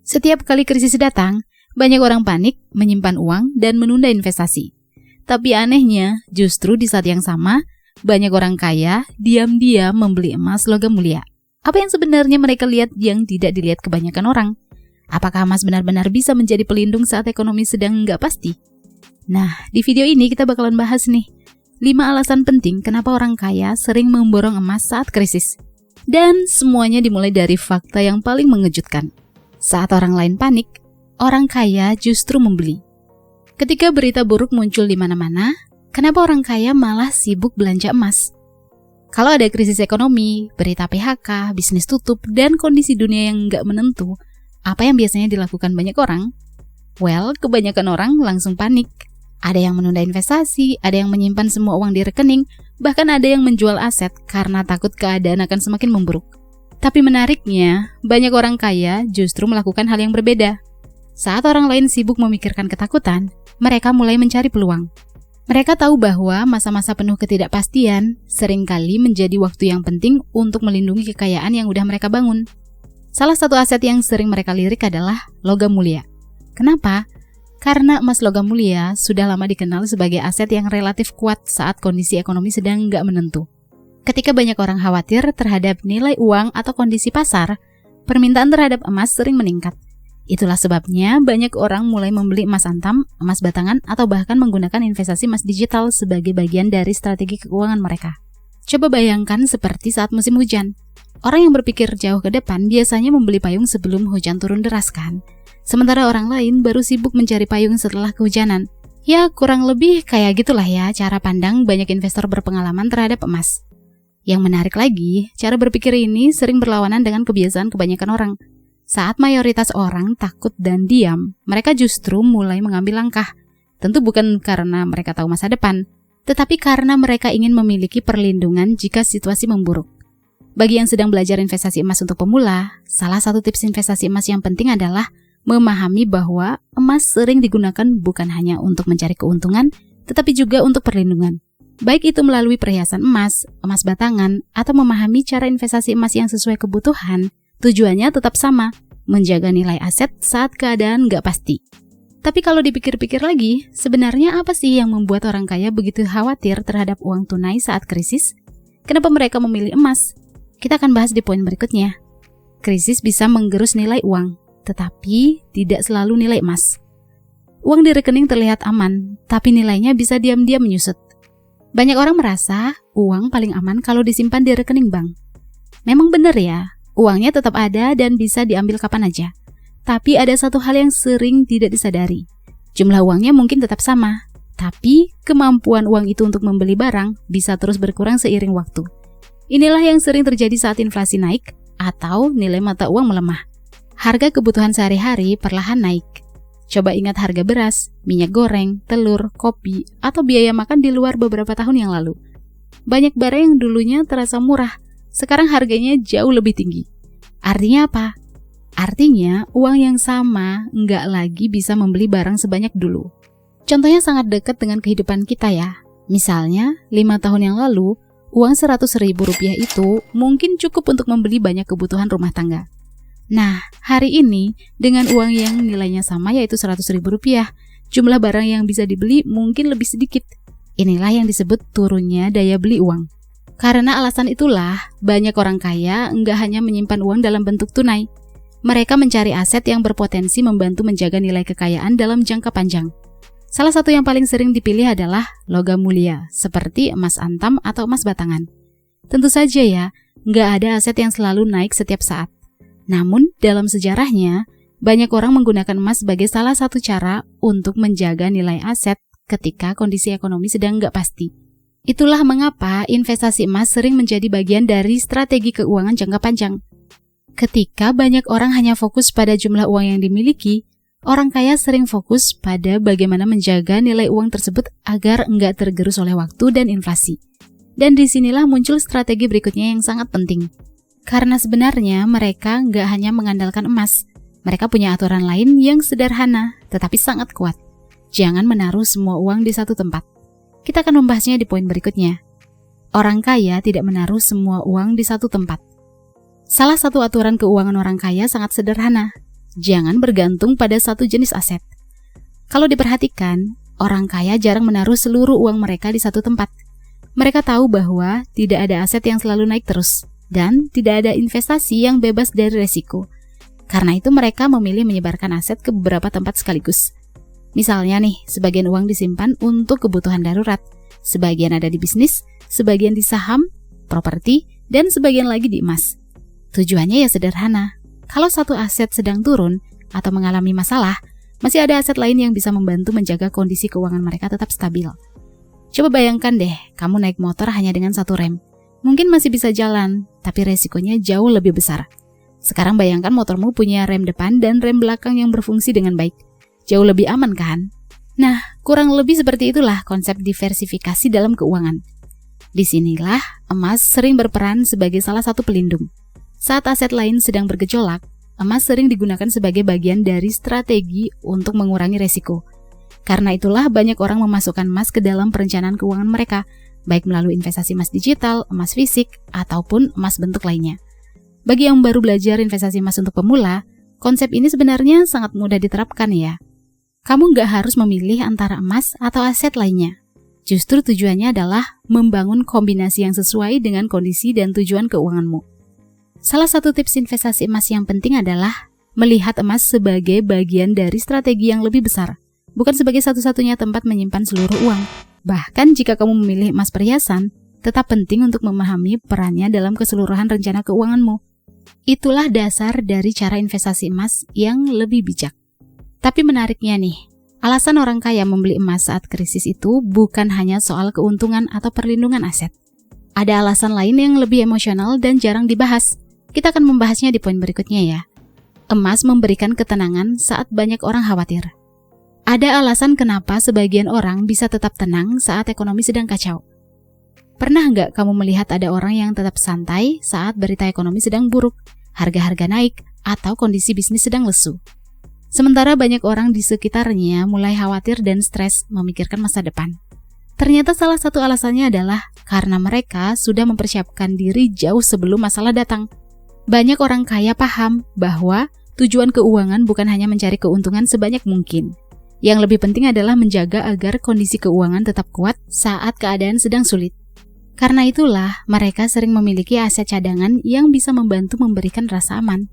Setiap kali krisis datang, banyak orang panik, menyimpan uang, dan menunda investasi. Tapi anehnya, justru di saat yang sama, banyak orang kaya diam-diam membeli emas logam mulia. Apa yang sebenarnya mereka lihat yang tidak dilihat kebanyakan orang? Apakah emas benar-benar bisa menjadi pelindung saat ekonomi sedang nggak pasti? Nah, di video ini kita bakalan bahas nih, 5 alasan penting kenapa orang kaya sering memborong emas saat krisis. Dan semuanya dimulai dari fakta yang paling mengejutkan. Saat orang lain panik, orang kaya justru membeli. Ketika berita buruk muncul di mana-mana, kenapa orang kaya malah sibuk belanja emas? Kalau ada krisis ekonomi, berita PHK, bisnis tutup, dan kondisi dunia yang nggak menentu, apa yang biasanya dilakukan banyak orang? Well, kebanyakan orang langsung panik. Ada yang menunda investasi, ada yang menyimpan semua uang di rekening, bahkan ada yang menjual aset karena takut keadaan akan semakin memburuk. Tapi menariknya, banyak orang kaya justru melakukan hal yang berbeda. Saat orang lain sibuk memikirkan ketakutan, mereka mulai mencari peluang. Mereka tahu bahwa masa-masa penuh ketidakpastian seringkali menjadi waktu yang penting untuk melindungi kekayaan yang udah mereka bangun. Salah satu aset yang sering mereka lirik adalah logam mulia. Kenapa? Karena emas logam mulia sudah lama dikenal sebagai aset yang relatif kuat saat kondisi ekonomi sedang nggak menentu. Ketika banyak orang khawatir terhadap nilai uang atau kondisi pasar, permintaan terhadap emas sering meningkat. Itulah sebabnya banyak orang mulai membeli emas antam, emas batangan, atau bahkan menggunakan investasi emas digital sebagai bagian dari strategi keuangan mereka. Coba bayangkan seperti saat musim hujan. Orang yang berpikir jauh ke depan biasanya membeli payung sebelum hujan turun deras kan? Sementara orang lain baru sibuk mencari payung setelah kehujanan. Ya, kurang lebih kayak gitulah ya cara pandang banyak investor berpengalaman terhadap emas. Yang menarik lagi, cara berpikir ini sering berlawanan dengan kebiasaan kebanyakan orang. Saat mayoritas orang takut dan diam, mereka justru mulai mengambil langkah. Tentu bukan karena mereka tahu masa depan, tetapi karena mereka ingin memiliki perlindungan jika situasi memburuk. Bagi yang sedang belajar investasi emas untuk pemula, salah satu tips investasi emas yang penting adalah memahami bahwa emas sering digunakan bukan hanya untuk mencari keuntungan, tetapi juga untuk perlindungan. Baik itu melalui perhiasan emas, emas batangan, atau memahami cara investasi emas yang sesuai kebutuhan, tujuannya tetap sama, menjaga nilai aset saat keadaan nggak pasti. Tapi kalau dipikir-pikir lagi, sebenarnya apa sih yang membuat orang kaya begitu khawatir terhadap uang tunai saat krisis? Kenapa mereka memilih emas? Kita akan bahas di poin berikutnya. Krisis bisa menggerus nilai uang, tetapi tidak selalu nilai emas. Uang di rekening terlihat aman, tapi nilainya bisa diam-diam menyusut. Banyak orang merasa uang paling aman kalau disimpan di rekening bank. Memang benar ya, uangnya tetap ada dan bisa diambil kapan aja. Tapi ada satu hal yang sering tidak disadari. Jumlah uangnya mungkin tetap sama, tapi kemampuan uang itu untuk membeli barang bisa terus berkurang seiring waktu. Inilah yang sering terjadi saat inflasi naik atau nilai mata uang melemah. Harga kebutuhan sehari-hari perlahan naik. Coba ingat harga beras, minyak goreng, telur, kopi, atau biaya makan di luar beberapa tahun yang lalu. Banyak barang yang dulunya terasa murah, sekarang harganya jauh lebih tinggi. Artinya apa? Artinya uang yang sama nggak lagi bisa membeli barang sebanyak dulu. Contohnya sangat dekat dengan kehidupan kita ya. Misalnya, 5 tahun yang lalu, uang Rp100.000 itu mungkin cukup untuk membeli banyak kebutuhan rumah tangga. Nah, hari ini dengan uang yang nilainya sama yaitu Rp100.000, jumlah barang yang bisa dibeli mungkin lebih sedikit. Inilah yang disebut turunnya daya beli uang. Karena alasan itulah, banyak orang kaya nggak hanya menyimpan uang dalam bentuk tunai. Mereka mencari aset yang berpotensi membantu menjaga nilai kekayaan dalam jangka panjang. Salah satu yang paling sering dipilih adalah logam mulia, seperti emas antam atau emas batangan. Tentu saja ya, nggak ada aset yang selalu naik setiap saat. Namun, dalam sejarahnya, banyak orang menggunakan emas sebagai salah satu cara untuk menjaga nilai aset ketika kondisi ekonomi sedang nggak pasti. Itulah mengapa investasi emas sering menjadi bagian dari strategi keuangan jangka panjang. Ketika banyak orang hanya fokus pada jumlah uang yang dimiliki, orang kaya sering fokus pada bagaimana menjaga nilai uang tersebut agar nggak tergerus oleh waktu dan inflasi. Dan disinilah muncul strategi berikutnya yang sangat penting. Karena sebenarnya mereka nggak hanya mengandalkan emas, mereka punya aturan lain yang sederhana tetapi sangat kuat. Jangan menaruh semua uang di satu tempat. Kita akan membahasnya di poin berikutnya. Orang kaya tidak menaruh semua uang di satu tempat. Salah satu aturan keuangan orang kaya sangat sederhana. Jangan bergantung pada satu jenis aset. Kalau diperhatikan, orang kaya jarang menaruh seluruh uang mereka di satu tempat. Mereka tahu bahwa tidak ada aset yang selalu naik terus, dan tidak ada investasi yang bebas dari resiko. Karena itu mereka memilih menyebarkan aset ke beberapa tempat sekaligus. Misalnya nih, sebagian uang disimpan untuk kebutuhan darurat, sebagian ada di bisnis, sebagian di saham, properti, dan sebagian lagi di emas. Tujuannya ya sederhana. Kalau satu aset sedang turun atau mengalami masalah, masih ada aset lain yang bisa membantu menjaga kondisi keuangan mereka tetap stabil. Coba bayangkan deh, kamu naik motor hanya dengan satu rem. Mungkin masih bisa jalan, tapi resikonya jauh lebih besar. Sekarang bayangkan motormu punya rem depan dan rem belakang yang berfungsi dengan baik. Jauh lebih aman kan? Nah, kurang lebih seperti itulah konsep diversifikasi dalam keuangan. Disinilah emas sering berperan sebagai salah satu pelindung. Saat aset lain sedang bergejolak, emas sering digunakan sebagai bagian dari strategi untuk mengurangi resiko. Karena itulah banyak orang memasukkan emas ke dalam perencanaan keuangan mereka, baik melalui investasi emas digital, emas fisik, ataupun emas bentuk lainnya. Bagi yang baru belajar investasi emas untuk pemula, konsep ini sebenarnya sangat mudah diterapkan ya. Kamu nggak harus memilih antara emas atau aset lainnya. Justru tujuannya adalah membangun kombinasi yang sesuai dengan kondisi dan tujuan keuanganmu. Salah satu tips investasi emas yang penting adalah melihat emas sebagai bagian dari strategi yang lebih besar, bukan sebagai satu-satunya tempat menyimpan seluruh uang. Bahkan jika kamu memilih emas perhiasan, tetap penting untuk memahami perannya dalam keseluruhan rencana keuanganmu. Itulah dasar dari cara investasi emas yang lebih bijak. Tapi menariknya nih, alasan orang kaya membeli emas saat krisis itu bukan hanya soal keuntungan atau perlindungan aset. Ada alasan lain yang lebih emosional dan jarang dibahas. Kita akan membahasnya di poin berikutnya ya. Emas memberikan ketenangan saat banyak orang khawatir. Ada alasan kenapa sebagian orang bisa tetap tenang saat ekonomi sedang kacau. Pernah nggak kamu melihat ada orang yang tetap santai saat berita ekonomi sedang buruk, harga-harga naik, atau kondisi bisnis sedang lesu? Sementara banyak orang di sekitarnya mulai khawatir dan stres memikirkan masa depan. Ternyata salah satu alasannya adalah karena mereka sudah mempersiapkan diri jauh sebelum masalah datang. Banyak orang kaya paham bahwa tujuan keuangan bukan hanya mencari keuntungan sebanyak mungkin. Yang lebih penting adalah menjaga agar kondisi keuangan tetap kuat saat keadaan sedang sulit. Karena itulah, mereka sering memiliki aset cadangan yang bisa membantu memberikan rasa aman.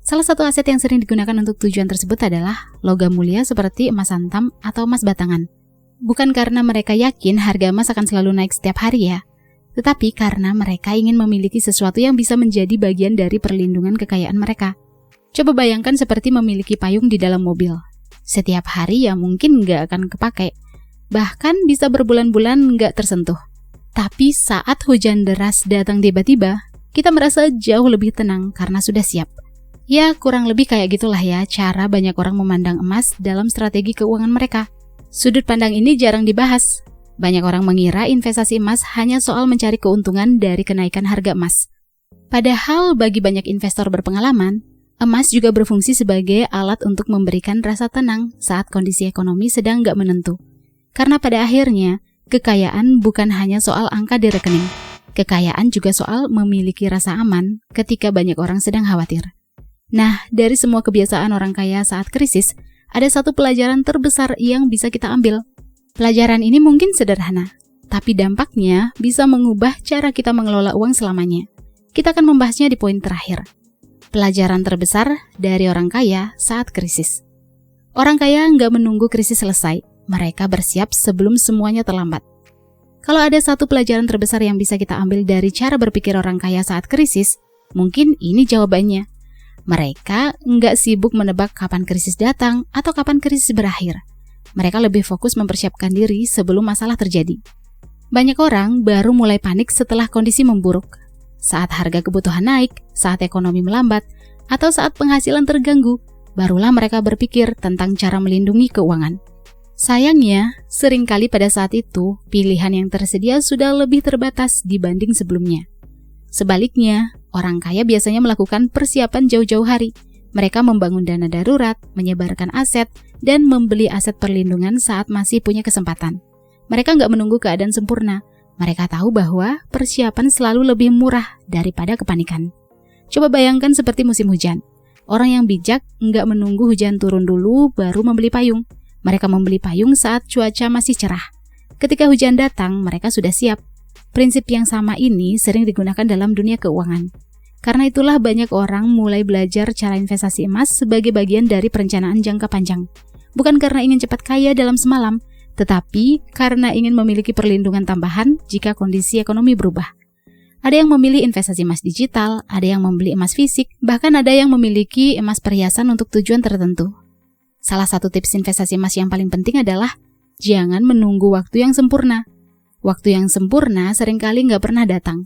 Salah satu aset yang sering digunakan untuk tujuan tersebut adalah logam mulia seperti emas antam atau emas batangan. Bukan karena mereka yakin harga emas akan selalu naik setiap hari ya, tetapi karena mereka ingin memiliki sesuatu yang bisa menjadi bagian dari perlindungan kekayaan mereka. Coba bayangkan seperti memiliki payung di dalam mobil. Setiap hari ya mungkin nggak akan kepake, bahkan bisa berbulan-bulan nggak tersentuh. Tapi saat hujan deras datang tiba-tiba, kita merasa jauh lebih tenang karena sudah siap. Ya kurang lebih kayak gitulah ya cara banyak orang memandang emas dalam strategi keuangan mereka. Sudut pandang ini jarang dibahas. Banyak orang mengira investasi emas hanya soal mencari keuntungan dari kenaikan harga emas. Padahal bagi banyak investor berpengalaman, emas juga berfungsi sebagai alat untuk memberikan rasa tenang saat kondisi ekonomi sedang nggak menentu. Karena pada akhirnya, kekayaan bukan hanya soal angka di rekening. Kekayaan juga soal memiliki rasa aman ketika banyak orang sedang khawatir. Nah, dari semua kebiasaan orang kaya saat krisis, ada satu pelajaran terbesar yang bisa kita ambil. Pelajaran ini mungkin sederhana, tapi dampaknya bisa mengubah cara kita mengelola uang selamanya. Kita akan membahasnya di poin terakhir. Pelajaran terbesar dari orang kaya saat krisis. Orang kaya nggak menunggu krisis selesai, mereka bersiap sebelum semuanya terlambat. Kalau ada satu pelajaran terbesar yang bisa kita ambil dari cara berpikir orang kaya saat krisis, mungkin ini jawabannya. Mereka nggak sibuk menebak kapan krisis datang atau kapan krisis berakhir. Mereka lebih fokus mempersiapkan diri sebelum masalah terjadi. Banyak orang baru mulai panik setelah kondisi memburuk. Saat harga kebutuhan naik, saat ekonomi melambat, atau saat penghasilan terganggu, barulah mereka berpikir tentang cara melindungi keuangan. Sayangnya, seringkali pada saat itu, pilihan yang tersedia sudah lebih terbatas dibanding sebelumnya. Sebaliknya, orang kaya biasanya melakukan persiapan jauh-jauh hari. Mereka membangun dana darurat, menyebarkan aset, dan membeli aset perlindungan saat masih punya kesempatan. Mereka nggak menunggu keadaan sempurna. Mereka tahu bahwa persiapan selalu lebih murah daripada kepanikan. Coba bayangkan seperti musim hujan. Orang yang bijak nggak menunggu hujan turun dulu baru membeli payung. Mereka membeli payung saat cuaca masih cerah. Ketika hujan datang, mereka sudah siap. Prinsip yang sama ini sering digunakan dalam dunia keuangan. Karena itulah banyak orang mulai belajar cara investasi emas sebagai bagian dari perencanaan jangka panjang. Bukan karena ingin cepat kaya dalam semalam, tetapi karena ingin memiliki perlindungan tambahan jika kondisi ekonomi berubah. Ada yang memilih investasi emas digital, ada yang membeli emas fisik, bahkan ada yang memiliki emas perhiasan untuk tujuan tertentu. Salah satu tips investasi emas yang paling penting adalah jangan menunggu waktu yang sempurna. Waktu yang sempurna seringkali nggak pernah datang.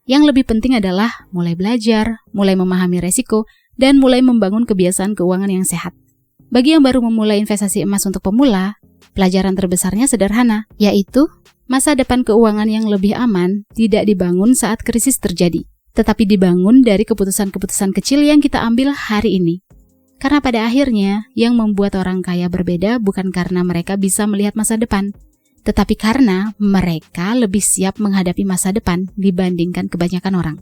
Yang lebih penting adalah mulai belajar, mulai memahami resiko, dan mulai membangun kebiasaan keuangan yang sehat. Bagi yang baru memulai investasi emas untuk pemula, pelajaran terbesarnya sederhana, yaitu masa depan keuangan yang lebih aman tidak dibangun saat krisis terjadi, tetapi dibangun dari keputusan-keputusan kecil yang kita ambil hari ini. Karena pada akhirnya, yang membuat orang kaya berbeda bukan karena mereka bisa melihat masa depan, tetapi karena mereka lebih siap menghadapi masa depan dibandingkan kebanyakan orang.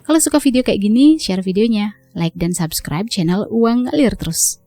Kalau suka video kayak gini, share videonya, like dan subscribe channel Uang Ngalir Terus.